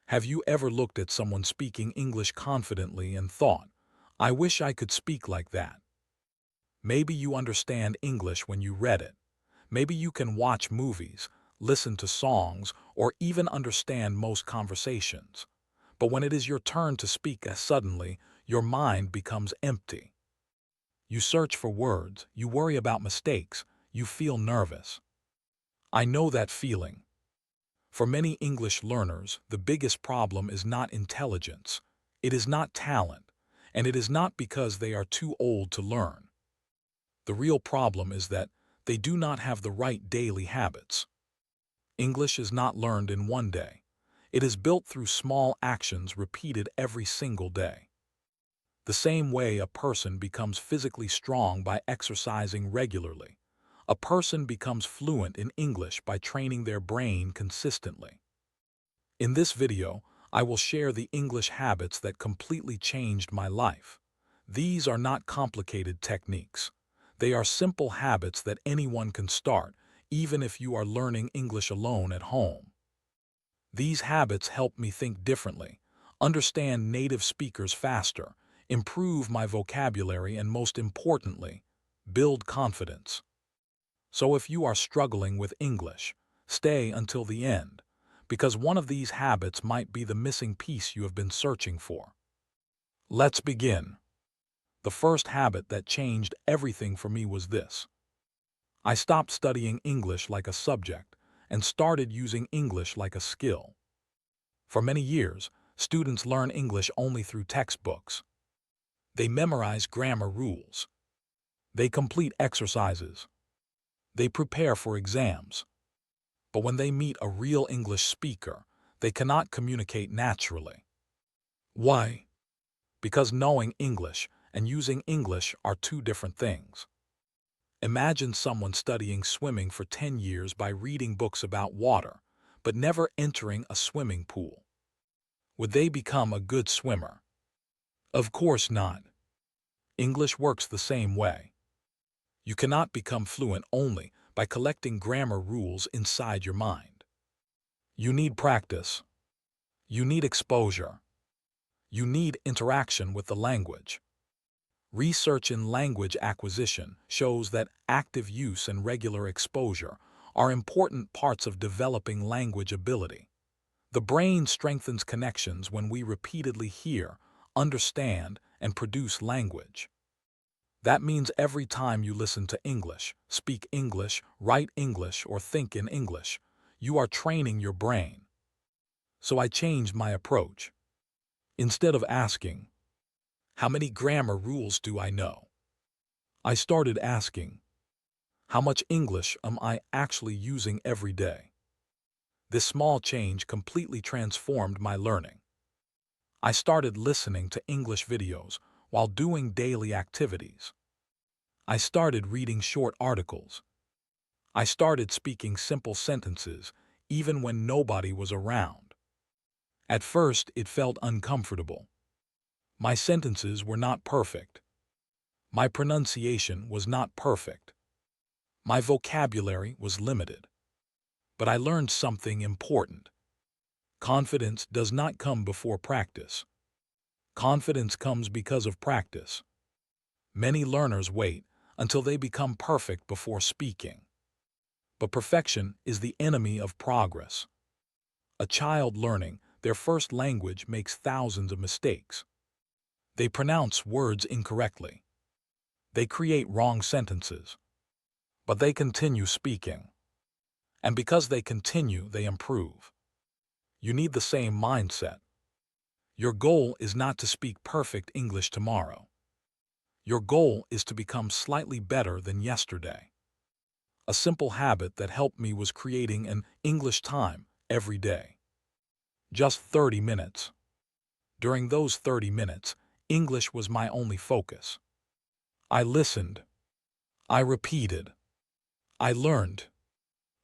Have you ever looked at someone speaking English confidently and thought, I wish I could speak like that? Maybe you understand English when you read it. Maybe you can watch movies, listen to songs, or even understand most conversations. But when it is your turn to speak, suddenly, your mind becomes empty. You search for words, you worry about mistakes, you feel nervous. I know that feeling. For many English learners, the biggest problem is not intelligence. It is not talent, and it is not because they are too old to learn. The real problem is that they do not have the right daily habits. English is not learned in one day. It is built through small actions repeated every single day. The same way a person becomes physically strong by exercising regularly, a person becomes fluent in English by training their brain consistently. In this video, I will share the English habits that completely changed my life. These are not complicated techniques. They are simple habits that anyone can start, even if you are learning English alone at home. These habits help me think differently, understand native speakers faster, improve my vocabulary, and most importantly, build confidence. So if you are struggling with English, stay until the end, because one of these habits might be the missing piece you have been searching for. Let's begin. The first habit that changed everything for me was this. I stopped studying English like a subject and started using English like a skill. For many years, students learn English only through textbooks. They memorize grammar rules. They complete exercises. They prepare for exams. But when they meet a real English speaker, they cannot communicate naturally. Why? Because knowing English and using English are two different things. Imagine someone studying swimming for 10 years by reading books about water, but never entering a swimming pool. Would they become a good swimmer? Of course not. English works the same way. You cannot become fluent only by collecting grammar rules inside your mind. You need practice. You need exposure. You need interaction with the language. Research in language acquisition shows that active use and regular exposure are important parts of developing language ability. The brain strengthens connections when we repeatedly hear, understand, and produce language. That means every time you listen to English, speak English, write English, or think in English, you are training your brain. So I changed my approach. Instead of asking, how many grammar rules do I know? I started asking, how much English am I actually using every day? This small change completely transformed my learning. I started listening to English videos while doing daily activities. I started reading short articles. I started speaking simple sentences even when nobody was around. At first, it felt uncomfortable. My sentences were not perfect. My pronunciation was not perfect. My vocabulary was limited. But I learned something important. Confidence does not come before practice. Confidence comes because of practice. Many learners wait until they become perfect before speaking. But perfection is the enemy of progress. A child learning their first language makes thousands of mistakes. They pronounce words incorrectly. They create wrong sentences. But they continue speaking. And because they continue, they improve. You need the same mindset. Your goal is not to speak perfect English tomorrow. Your goal is to become slightly better than yesterday. A simple habit that helped me was creating an English time every day. Just 30 minutes. During those 30 minutes, English was my only focus. I listened. I repeated. I learned.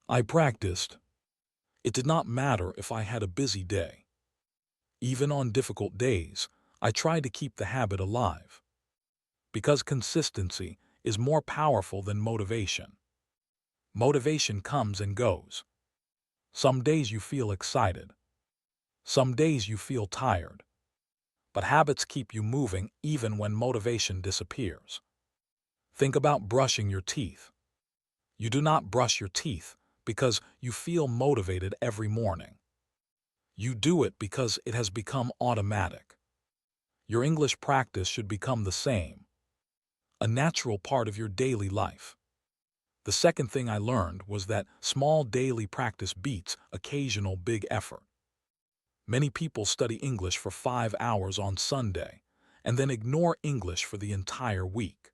I practiced. It did not matter if I had a busy day. Even on difficult days, I tried to keep the habit alive. Because consistency is more powerful than motivation. Motivation comes and goes. Some days you feel excited. Some days you feel tired, but habits keep you moving even when motivation disappears. Think about brushing your teeth. You do not brush your teeth because you feel motivated every morning. You do it because it has become automatic. Your English practice should become the same, a natural part of your daily life. The second thing I learned was that small daily practice beats occasional big effort. Many people study English for 5 hours on Sunday and then ignore English for the entire week.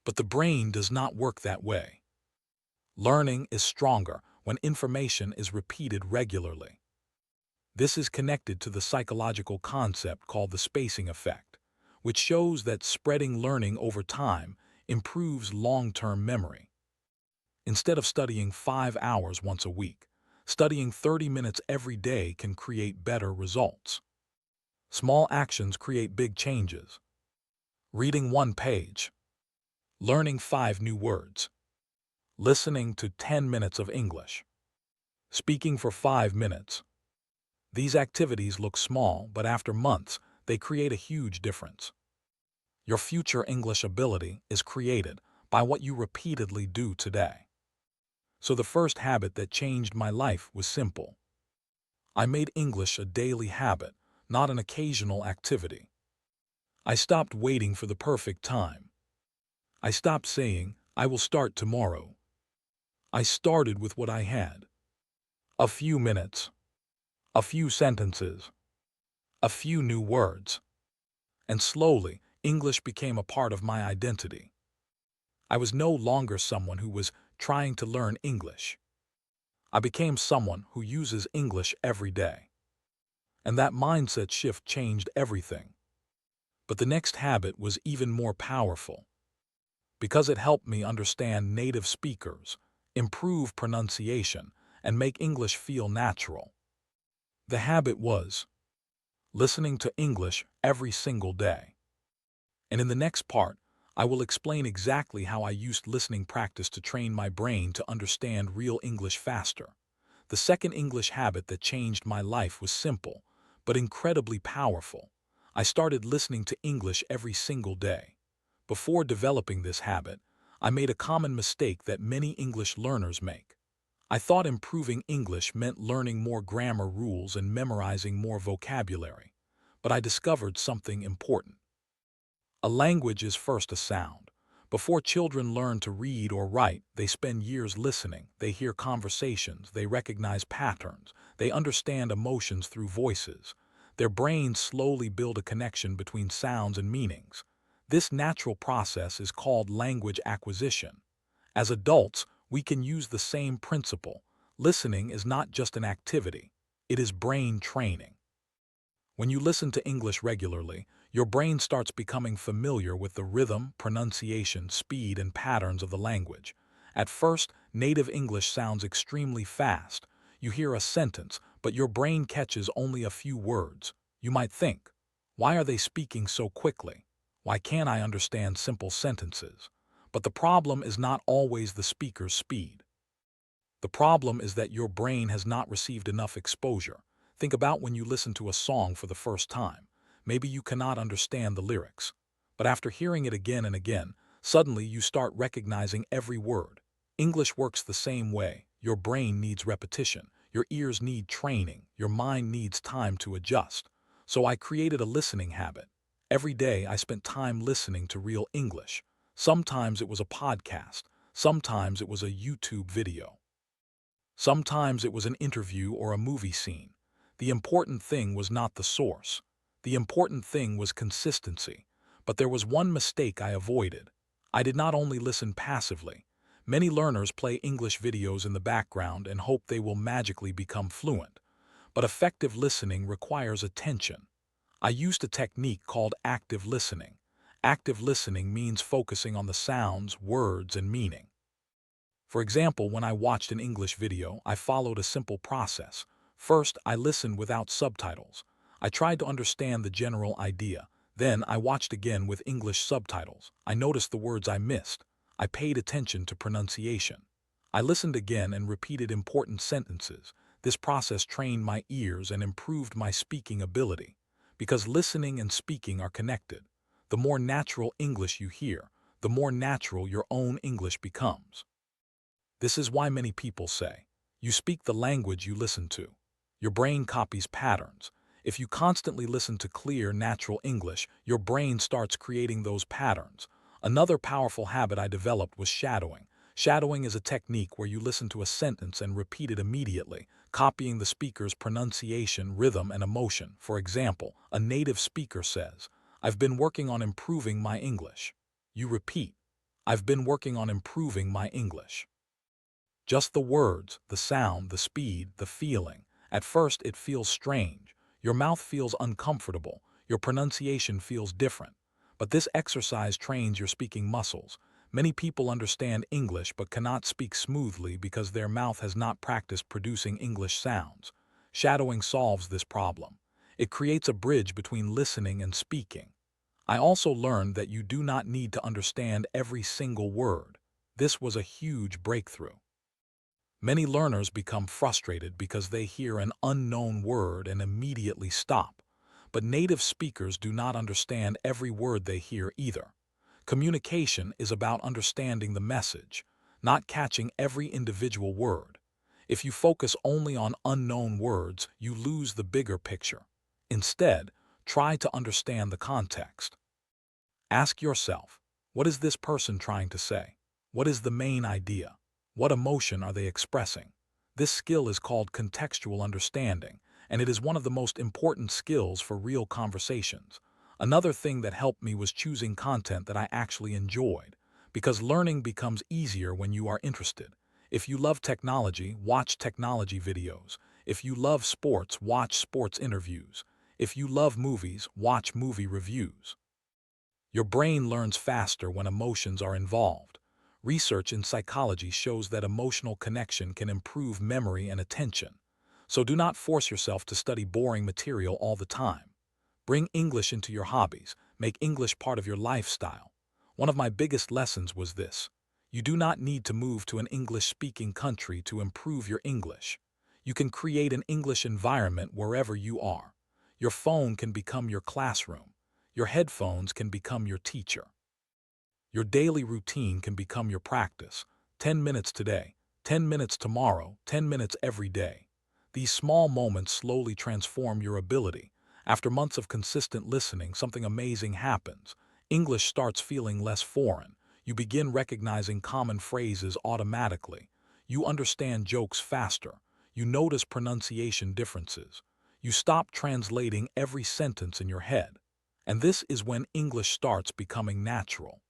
But the brain does not work that way. Learning is stronger when information is repeated regularly. This is connected to the psychological concept called the spacing effect, which shows that spreading learning over time improves long-term memory. Instead of studying 5 hours once a week, studying 30 minutes every day can create better results. Small actions create big changes. Reading 1 page, learning 5 new words, listening to 10 minutes of English, speaking for 5 minutes. These activities look small, but after months, they create a huge difference. Your future English ability is created by what you repeatedly do today. So the first habit that changed my life was simple. I made English a daily habit, not an occasional activity. I stopped waiting for the perfect time. I stopped saying, "I will start tomorrow." I started with what I had. A few minutes, a few sentences, a few new words. And slowly, English became a part of my identity. I was no longer someone who was trying to learn English. I became someone who uses English every day. And that mindset shift changed everything. But the next habit was even more powerful, because it helped me understand native speakers, improve pronunciation, and make English feel natural. The habit was listening to English every single day. And in the next part, I will explain exactly how I used listening practice to train my brain to understand real English faster. The second English habit that changed my life was simple, but incredibly powerful. I started listening to English every single day. Before developing this habit, I made a common mistake that many English learners make. I thought improving English meant learning more grammar rules and memorizing more vocabulary. But I discovered something important. A language is first a sound. Before children learn to read or write, they spend years listening. They hear conversations, they recognize patterns, they understand emotions through voices. Their brains slowly build a connection between sounds and meanings. This natural process is called language acquisition. As adults, we can use the same principle. Listening is not just an activity, it is brain training. When you listen to English regularly, your brain starts becoming familiar with the rhythm, pronunciation, speed, and patterns of the language. At first, native English sounds extremely fast. You hear a sentence, but your brain catches only a few words. You might think, why are they speaking so quickly? Why can't I understand simple sentences? But the problem is not always the speaker's speed. The problem is that your brain has not received enough exposure. Think about when you listen to a song for the first time. Maybe you cannot understand the lyrics. But after hearing it again and again, suddenly you start recognizing every word. English works the same way. Your brain needs repetition. Your ears need training. Your mind needs time to adjust. So I created a listening habit. Every day I spent time listening to real English. Sometimes it was a podcast. Sometimes it was a YouTube video. Sometimes it was an interview or a movie scene. The important thing was not the source. The important thing was consistency. But there was one mistake I avoided. I did not only listen passively. Many learners play English videos in the background and hope they will magically become fluent. But effective listening requires attention. I used a technique called active listening. Active listening means focusing on the sounds, words, and meaning. For example, when I watched an English video, I followed a simple process. First, I listened without subtitles. I tried to understand the general idea. Then, I watched again with English subtitles. I noticed the words I missed. I paid attention to pronunciation. I listened again and repeated important sentences. This process trained my ears and improved my speaking ability. Because listening and speaking are connected. The more natural English you hear, the more natural your own English becomes. This is why many people say, you speak the language you listen to. Your brain copies patterns. If you constantly listen to clear, natural English, your brain starts creating those patterns. Another powerful habit I developed was shadowing. Shadowing is a technique where you listen to a sentence and repeat it immediately, copying the speaker's pronunciation, rhythm, and emotion. For example, a native speaker says, "I've been working on improving my English." You repeat, "I've been working on improving my English." Just the words, the sound, the speed, the feeling. At first, it feels strange. Your mouth feels uncomfortable. Your pronunciation feels different. But this exercise trains your speaking muscles. Many people understand English but cannot speak smoothly because their mouth has not practiced producing English sounds. Shadowing solves this problem. It creates a bridge between listening and speaking. I also learned that you do not need to understand every single word. This was a huge breakthrough. Many learners become frustrated because they hear an unknown word and immediately stop. But native speakers do not understand every word they hear either. Communication is about understanding the message, not catching every individual word. If you focus only on unknown words, you lose the bigger picture. Instead, try to understand the context. Ask yourself, what is this person trying to say? What is the main idea? What emotion are they expressing? This skill is called contextual understanding, and it is one of the most important skills for real conversations. Another thing that helped me was choosing content that I actually enjoyed, because learning becomes easier when you are interested. If you love technology, watch technology videos. If you love sports, watch sports interviews. If you love movies, watch movie reviews. Your brain learns faster when emotions are involved. Research in psychology shows that emotional connection can improve memory and attention. So do not force yourself to study boring material all the time. Bring English into your hobbies. Make English part of your lifestyle. One of my biggest lessons was this. You do not need to move to an English-speaking country to improve your English. You can create an English environment wherever you are. Your phone can become your classroom. Your headphones can become your teacher. Your daily routine can become your practice. 10 minutes today, 10 minutes tomorrow, 10 minutes every day. These small moments slowly transform your ability. After months of consistent listening, something amazing happens. English starts feeling less foreign. You begin recognizing common phrases automatically. You understand jokes faster. You notice pronunciation differences. You stop translating every sentence in your head. And this is when English starts becoming natural.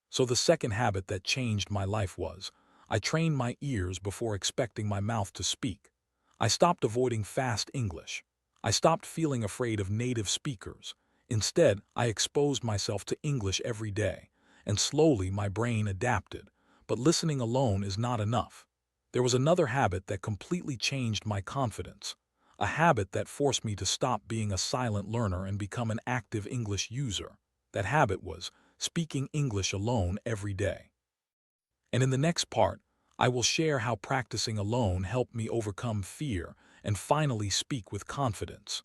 So the second habit that changed my life was, I trained my ears before expecting my mouth to speak. I stopped avoiding fast English. I stopped feeling afraid of native speakers. Instead, I exposed myself to English every day, and slowly my brain adapted. But listening alone is not enough. There was another habit that completely changed my confidence. A habit that forced me to stop being a silent learner and become an active English user. That habit was speaking English alone every day. And in the next part, I will share how practicing alone helped me overcome fear and finally speak with confidence.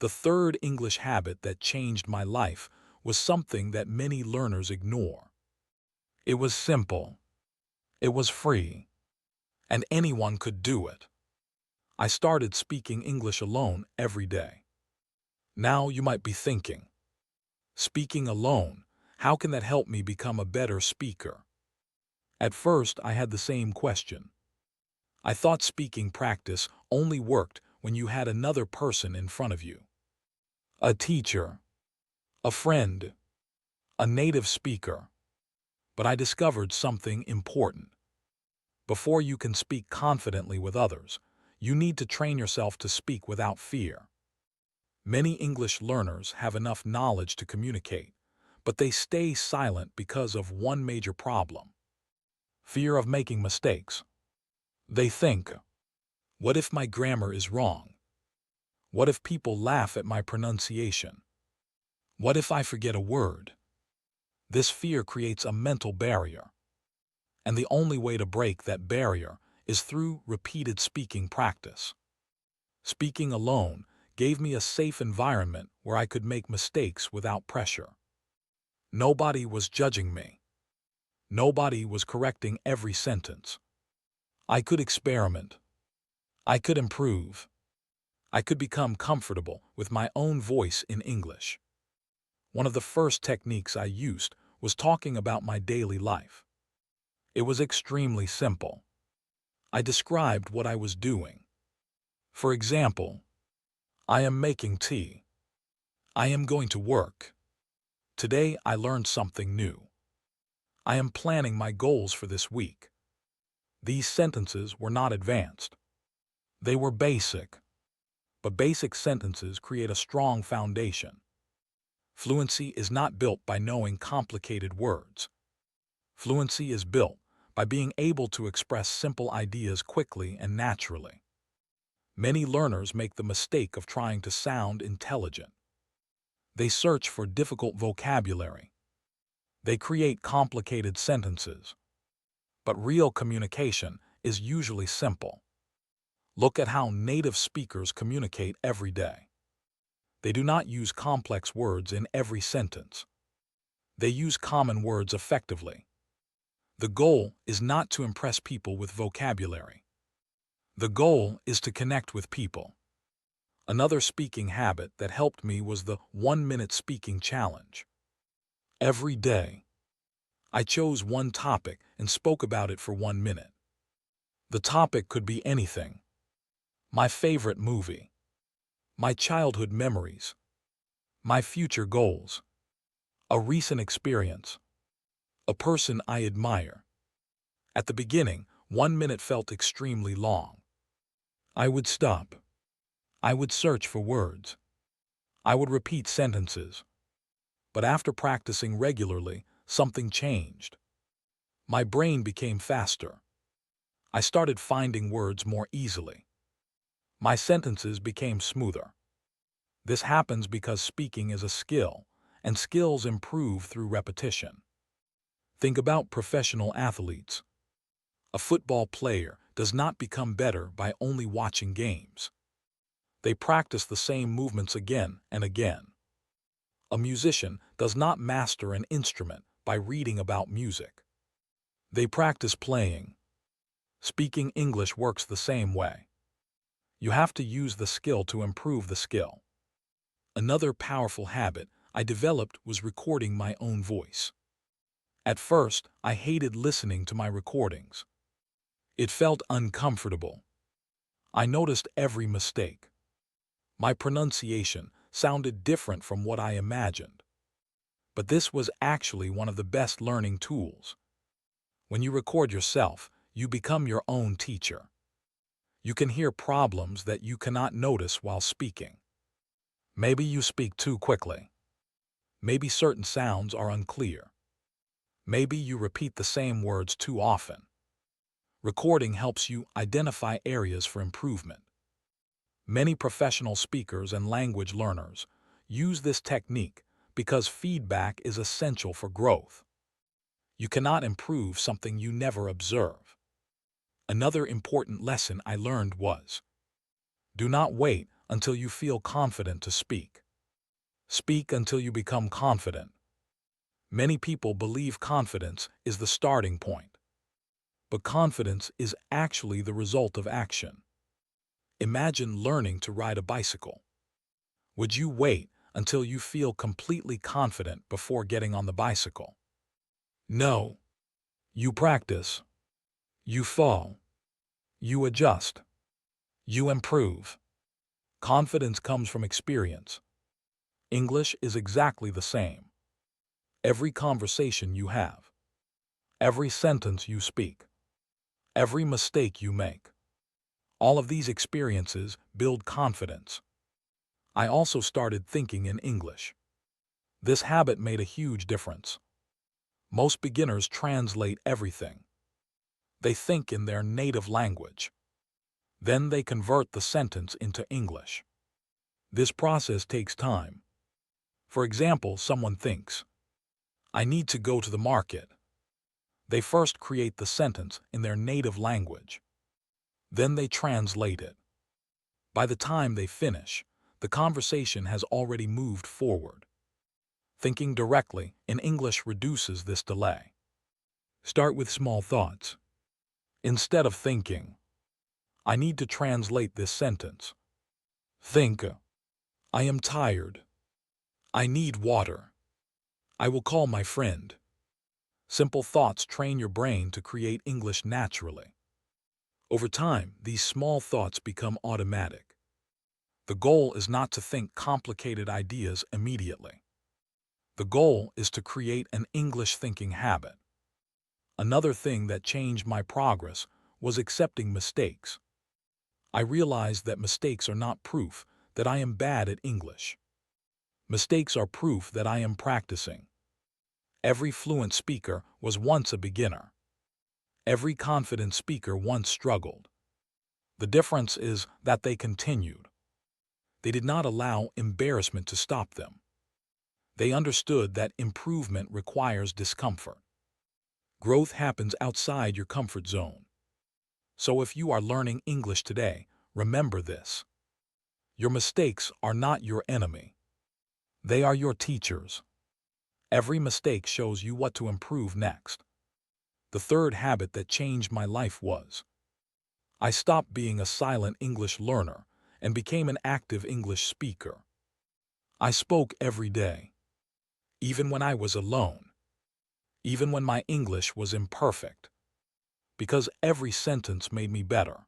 The third English habit that changed my life was something that many learners ignore. It was simple. It was free. And anyone could do it. I started speaking English alone every day. Now you might be thinking, speaking alone, how can that help me become a better speaker? At first, I had the same question. I thought speaking practice only worked when you had another person in front of you. A teacher, a friend, a native speaker. But I discovered something important. Before you can speak confidently with others, you need to train yourself to speak without fear. Many English learners have enough knowledge to communicate, but they stay silent because of one major problem: fear of making mistakes. They think, what if my grammar is wrong? What if people laugh at my pronunciation? What if I forget a word? This fear creates a mental barrier. And the only way to break that barrier is through repeated speaking practice. Speaking alone gave me a safe environment where I could make mistakes without pressure. Nobody was judging me. Nobody was correcting every sentence. I could experiment. I could improve. I could become comfortable with my own voice in English. One of the first techniques I used was talking about my daily life. It was extremely simple. I described what I was doing. For example, I am making tea. I am going to work. Today I learned something new. I am planning my goals for this week. These sentences were not advanced. They were basic. But basic sentences create a strong foundation. Fluency is not built by knowing complicated words. Fluency is built by being able to express simple ideas quickly and naturally. Many learners make the mistake of trying to sound intelligent. They search for difficult vocabulary. They create complicated sentences. But real communication is usually simple. Look at how native speakers communicate every day. They do not use complex words in every sentence. They use common words effectively. The goal is not to impress people with vocabulary. The goal is to connect with people. Another speaking habit that helped me was the 1-minute speaking challenge. Every day, I chose one topic and spoke about it for 1 minute. The topic could be anything. My favorite movie, my childhood memories, my future goals, a recent experience, a person I admire. At the beginning, 1 minute felt extremely long. I would stop. I would search for words. I would repeat sentences. But after practicing regularly, something changed. My brain became faster. I started finding words more easily. My sentences became smoother. This happens because speaking is a skill, and skills improve through repetition. Think about professional athletes. A football player does not become better by only watching games. They practice the same movements again and again. A musician does not master an instrument by reading about music. They practice playing. Speaking English works the same way. You have to use the skill to improve the skill. Another powerful habit I developed was recording my own voice. At first, I hated listening to my recordings. It felt uncomfortable. I noticed every mistake. My pronunciation sounded different from what I imagined. But this was actually one of the best learning tools. When you record yourself, you become your own teacher. You can hear problems that you cannot notice while speaking. Maybe you speak too quickly. Maybe certain sounds are unclear. Maybe you repeat the same words too often. Recording helps you identify areas for improvement. Many professional speakers and language learners use this technique because feedback is essential for growth. You cannot improve something you never observe. Another important lesson I learned was, do not wait until you feel confident to speak. Speak until you become confident. Many people believe confidence is the starting point. But confidence is actually the result of action. Imagine learning to ride a bicycle. Would you wait until you feel completely confident before getting on the bicycle? No. You practice. You fall. You adjust. You improve. Confidence comes from experience. English is exactly the same. Every conversation you have, every sentence you speak, every mistake you make, all of these experiences build confidence. I also started thinking in English. This habit made a huge difference. Most beginners translate everything. They think in their native language. Then they convert the sentence into English. This process takes time. For example, someone thinks, I need to go to the market. They first create the sentence in their native language. Then they translate it. By the time they finish, the conversation has already moved forward. Thinking directly in English reduces this delay. Start with small thoughts. Instead of thinking, I need to translate this sentence. Think, I am tired. I need water. I will call my friend. Simple thoughts train your brain to create English naturally. Over time, these small thoughts become automatic. The goal is not to think complicated ideas immediately. The goal is to create an English thinking habit. Another thing that changed my progress was accepting mistakes. I realized that mistakes are not proof that I am bad at English. Mistakes are proof that I am practicing. Every fluent speaker was once a beginner. Every confident speaker once struggled. The difference is that they continued. They did not allow embarrassment to stop them. They understood that improvement requires discomfort. Growth happens outside your comfort zone. So if you are learning English today, remember this. Your mistakes are not your enemy. They are your teachers. Every mistake shows you what to improve next. The third habit that changed my life was I stopped being a silent English learner and became an active English speaker. I spoke every day, even when I was alone, even when my English was imperfect, because every sentence made me better.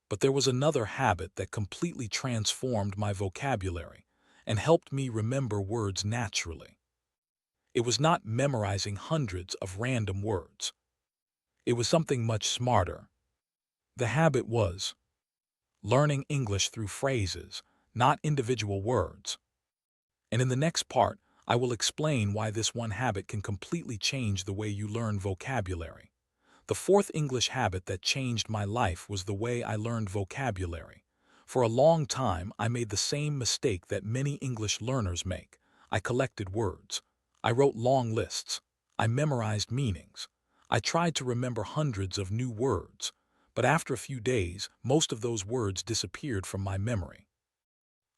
But there was another habit that completely transformed my vocabulary and helped me remember words naturally. It was not memorizing hundreds of random words. It was something much smarter. The habit was learning English through phrases, not individual words. And in the next part, I will explain why this one habit can completely change the way you learn vocabulary. The fourth English habit that changed my life was the way I learned vocabulary. For a long time, I made the same mistake that many English learners make. I collected words. I wrote long lists. I memorized meanings. I tried to remember hundreds of new words. But after a few days, most of those words disappeared from my memory.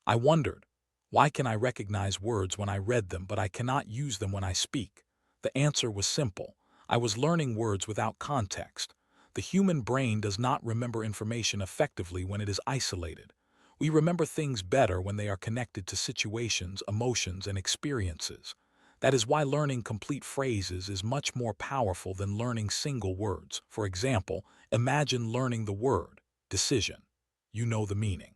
I wondered, why can I recognize words when I read them, but I cannot use them when I speak? The answer was simple. I was learning words without context. The human brain does not remember information effectively when it is isolated. We remember things better when they are connected to situations, emotions, and experiences. That is why learning complete phrases is much more powerful than learning single words. For example, imagine learning the word decision. You know the meaning.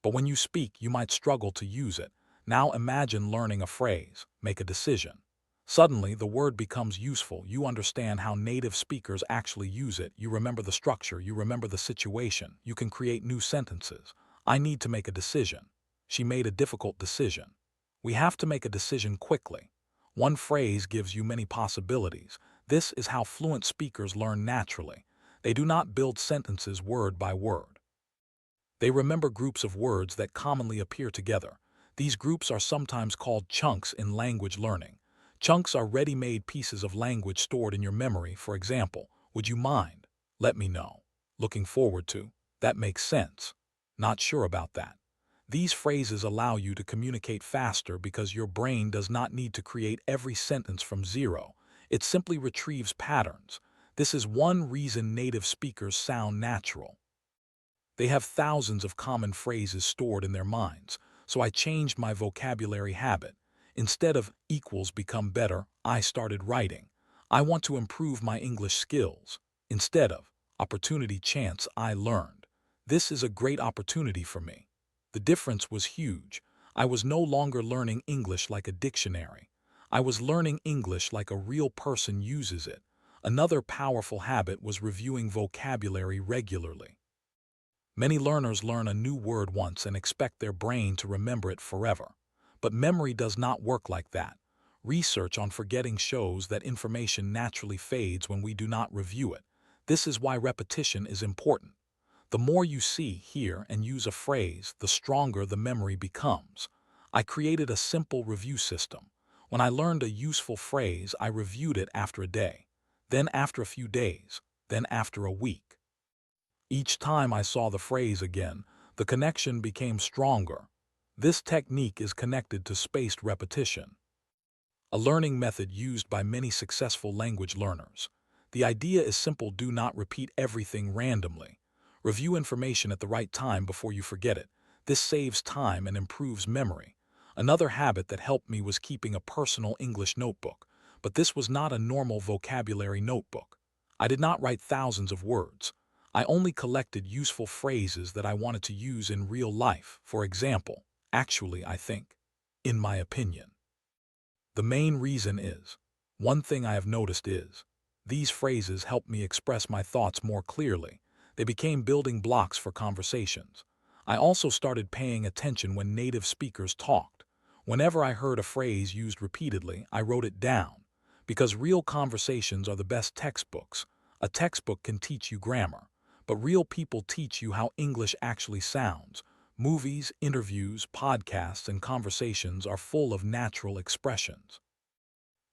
But when you speak, you might struggle to use it. Now imagine learning a phrase, make a decision. Suddenly, the word becomes useful. You understand how native speakers actually use it. You remember the structure. You remember the situation. You can create new sentences. I need to make a decision. She made a difficult decision. We have to make a decision quickly. One phrase gives you many possibilities. This is how fluent speakers learn naturally. They do not build sentences word by word. They remember groups of words that commonly appear together. These groups are sometimes called chunks in language learning. Chunks are ready-made pieces of language stored in your memory. For example, would you mind? Let me know. Looking forward to. That makes sense. Not sure about that. These phrases allow you to communicate faster because your brain does not need to create every sentence from zero. It simply retrieves patterns. This is one reason native speakers sound natural. They have thousands of common phrases stored in their minds, so I changed my vocabulary habit. Instead of equals become better, I started writing. I want to improve my English skills. Instead of opportunity chance, I learned. This is a great opportunity for me. The difference was huge. I was no longer learning English like a dictionary. I was learning English like a real person uses it. Another powerful habit was reviewing vocabulary regularly. Many learners learn a new word once and expect their brain to remember it forever. But memory does not work like that. Research on forgetting shows that information naturally fades when we do not review it. This is why repetition is important. The more you see, hear, and use a phrase, the stronger the memory becomes. I created a simple review system. When I learned a useful phrase, I reviewed it after a day, then after a few days, then after a week. Each time I saw the phrase again, the connection became stronger. This technique is connected to spaced repetition, a learning method used by many successful language learners. The idea is simple: do not repeat everything randomly. Review information at the right time before you forget it. This saves time and improves memory. Another habit that helped me was keeping a personal English notebook, but this was not a normal vocabulary notebook. I did not write thousands of words. I only collected useful phrases that I wanted to use in real life. For example, actually, I think, in my opinion. The main reason is, one thing I have noticed is, these phrases help me express my thoughts more clearly. They became building blocks for conversations. I also started paying attention when native speakers talked. Whenever I heard a phrase used repeatedly, I wrote it down. Because real conversations are the best textbooks. A textbook can teach you grammar, but real people teach you how English actually sounds. Movies, interviews, podcasts, and conversations are full of natural expressions.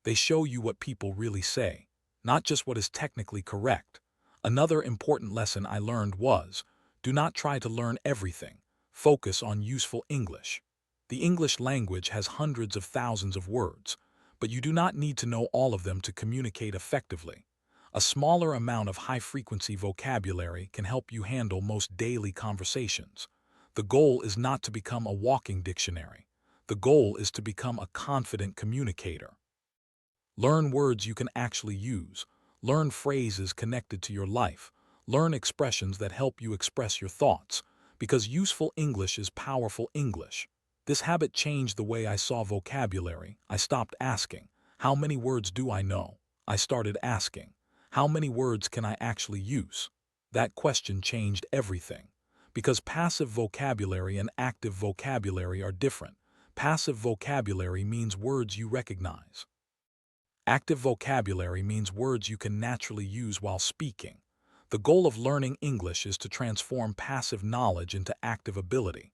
They show you what people really say, not just what is technically correct. Another important lesson I learned was, do not try to learn everything. Focus on useful English. The English language has hundreds of thousands of words, but you do not need to know all of them to communicate effectively. A smaller amount of high-frequency vocabulary can help you handle most daily conversations. The goal is not to become a walking dictionary. The goal is to become a confident communicator. Learn words you can actually use. Learn phrases connected to your life. Learn expressions that help you express your thoughts, because useful English is powerful English. This habit changed the way I saw vocabulary. I stopped asking, how many words do I know? I started asking, how many words can I actually use? That question changed everything. Because passive vocabulary and active vocabulary are different. Passive vocabulary means words you recognize. Active vocabulary means words you can naturally use while speaking. The goal of learning English is to transform passive knowledge into active ability.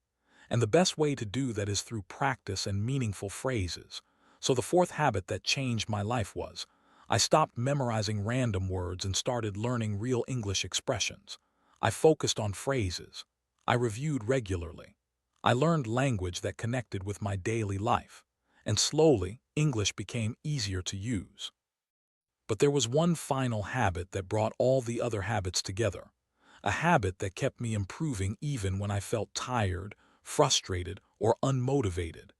And the best way to do that is through practice and meaningful phrases. So the fourth habit that changed my life was, I stopped memorizing random words and started learning real English expressions. I focused on phrases. I reviewed regularly. I learned language that connected with my daily life. And slowly, English became easier to use. But there was one final habit that brought all the other habits together. A habit that kept me improving even when I felt tired, frustrated, or unmotivated.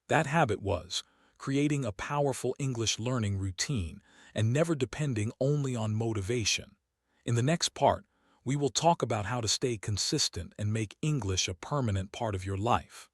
That habit was creating a powerful English learning routine and never depending only on motivation. In the next part, we will talk about how to stay consistent and make English a permanent part of your life.